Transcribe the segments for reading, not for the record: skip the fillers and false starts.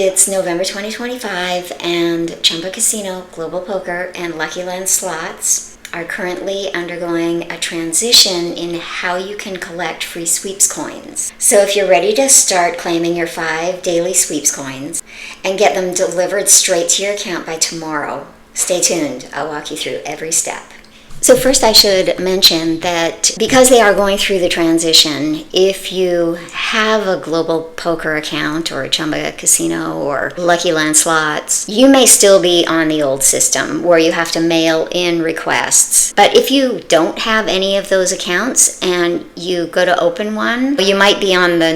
It's November 2025, and Chumba Casino, Global Poker, and LuckyLand Slots are currently undergoing a transition in how you can collect free sweeps coins. So if you're ready to start claiming your 5 daily sweeps coins and get them delivered straight to your account by tomorrow, stay tuned. I'll walk you through every step. So first I should mention that because they are going through the transition, if you have a Global Poker account or a Chumba Casino or LuckyLand Slots, you may still be on the old system where you have to mail in requests. But if you don't have any of those accounts and you go to open one, you might be on the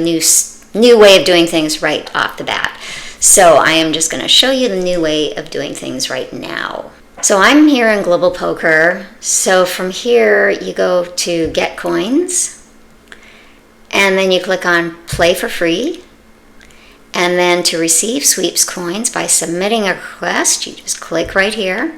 new way of doing things right off the bat. So I am just going to show you the new way of doing things right now. So I'm here in Global Poker. So from here, you go to Get Coins, and then you click on Play for Free. And then to receive sweeps coins by submitting a request, you just click right here.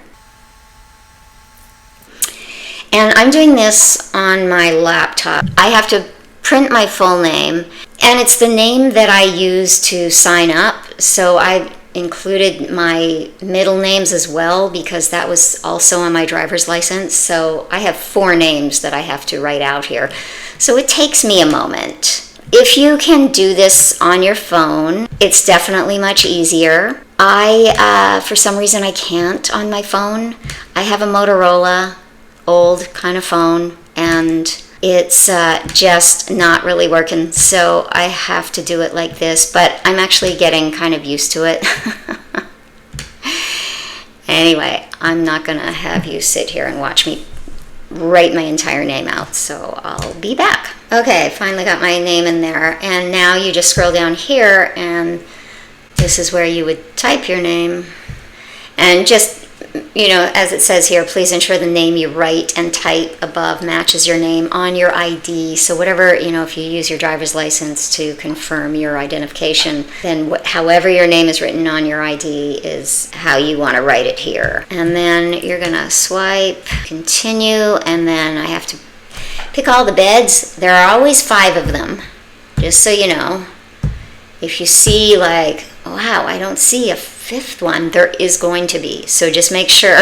And I'm doing this on my laptop. I have to print my full name, and it's the name that I use to sign up. So I included my middle names as well because that was also on my driver's license. So I have 4 names that I have to write out here. So it takes me a moment. If you can do this on your phone, it's definitely much easier. For some reason, I can't on my phone. I have a Motorola, old kind of phone, and it's just not really working, so I have to do it like this, but I'm actually getting kind of used to it. Anyway, I'm not going to have you sit here and watch me write my entire name out, so I'll be back. Okay, finally got my name in there, and now you just scroll down here, and this is where you would type your name, and just, as it says here, please ensure the name you write and type above matches your name on your ID. So whatever, if you use your driver's license to confirm your identification, then however your name is written on your ID is how you want to write it here. And then you're going to swipe, continue, and then I have to pick all the beds. There are always 5 of them, just so you know. If you see wow, I don't see a 5th one, there is going to be. So just make sure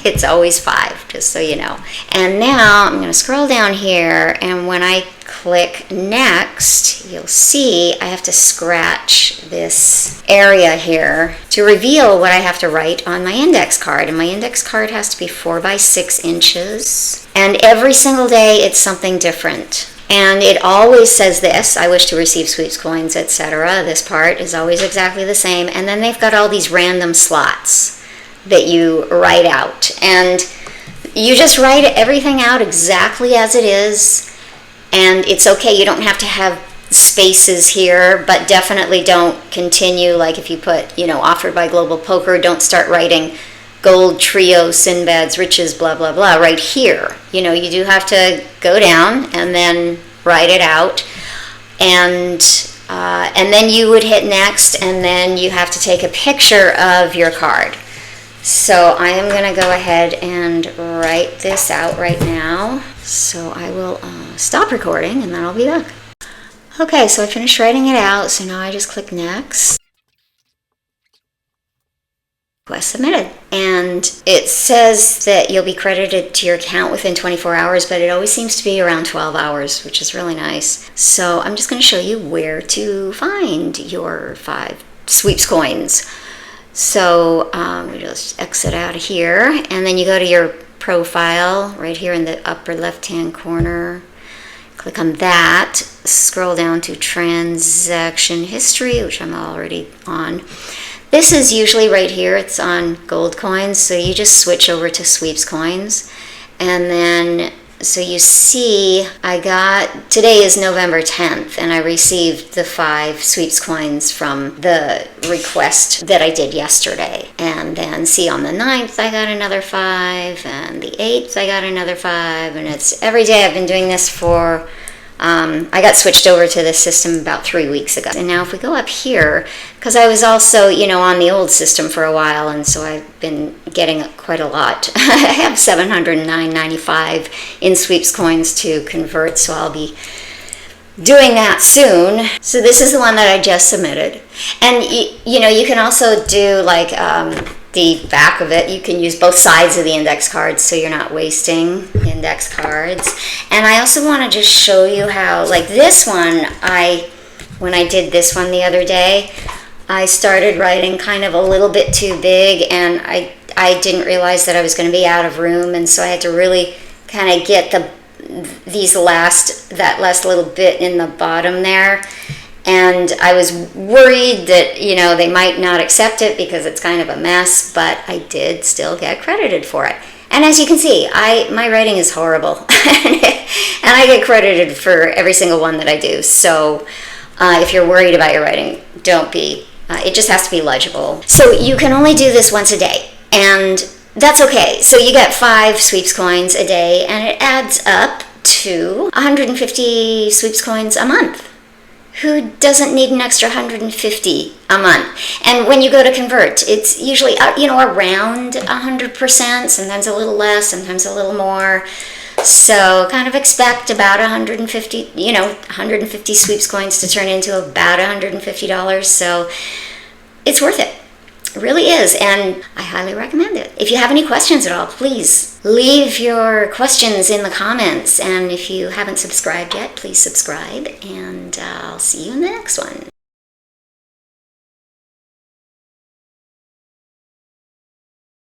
it's always 5, just so you know. And now I'm going to scroll down here, and when I click next, you'll see I have to scratch this area here to reveal what I have to write on my index card. And my index card has to be 4 by 6 inches. And every single day it's something different. And it always says this: I wish to receive sweeps coins, etc. This part is always exactly the same. And then they've got all these random slots that you write out. And you just write everything out exactly as it is. And it's okay, you don't have to have spaces here, but definitely don't continue. Like if you put, offered by Global Poker, don't start writing Gold Trio, Sinbad's Riches, blah, blah, blah, right here. You do have to go down and then write it out. And then you would hit next, and then you have to take a picture of your card. So I am going to go ahead and write this out right now. So I will stop recording, and then I'll be back. Okay, so I finished writing it out, so now I just click next. Request submitted. And it says that you'll be credited to your account within 24 hours, but it always seems to be around 12 hours, which is really nice. So I'm just going to show you where to find your 5 sweeps coins. So we just exit out of here, and then you go to your profile right here in the upper left-hand corner. Click on that, scroll down to transaction history, which I'm already on. This is usually right here, it's on gold coins, so you just switch over to sweeps coins. And then, so you see, today is November 10th, and I received the 5 sweeps coins from the request that I did yesterday. And then see, on the 9th, I got another 5, and the 8th, I got another 5, and it's every day. I've been doing this for I got switched over to this system about 3 weeks ago. And now if we go up here, because I was also, on the old system for a while, and so I've been getting quite a lot. I have $709.95 in sweeps coins to convert, so I'll be doing that soon. So this is the one that I just submitted. And you can also do like the back of it. You can use both sides of the index cards so you're not wasting index cards. And I also want to just show you how, like this one, when I did this one the other day, I started writing kind of a little bit too big, and I didn't realize that I was going to be out of room, and so I had to really kind of get that last little bit in the bottom there. And I was worried that, they might not accept it because it's kind of a mess, but I did still get credited for it. And as you can see, my writing is horrible, and I get credited for every single one that I do. So if you're worried about your writing, don't be. It just has to be legible. So you can only do this once a day, and that's okay. So you get 5 sweeps coins a day, and it adds up to 150 sweeps coins a month. Who doesn't need an extra 150 a month? And when you go to convert, it's usually around 100%, sometimes a little less, sometimes a little more. So kind of expect about 150 sweeps coins to turn into about $150. So it's worth it. It really is, and I highly recommend it. If you have any questions at all, please leave your questions in the comments. And if you haven't subscribed yet, please subscribe, and I'll see you in the next one.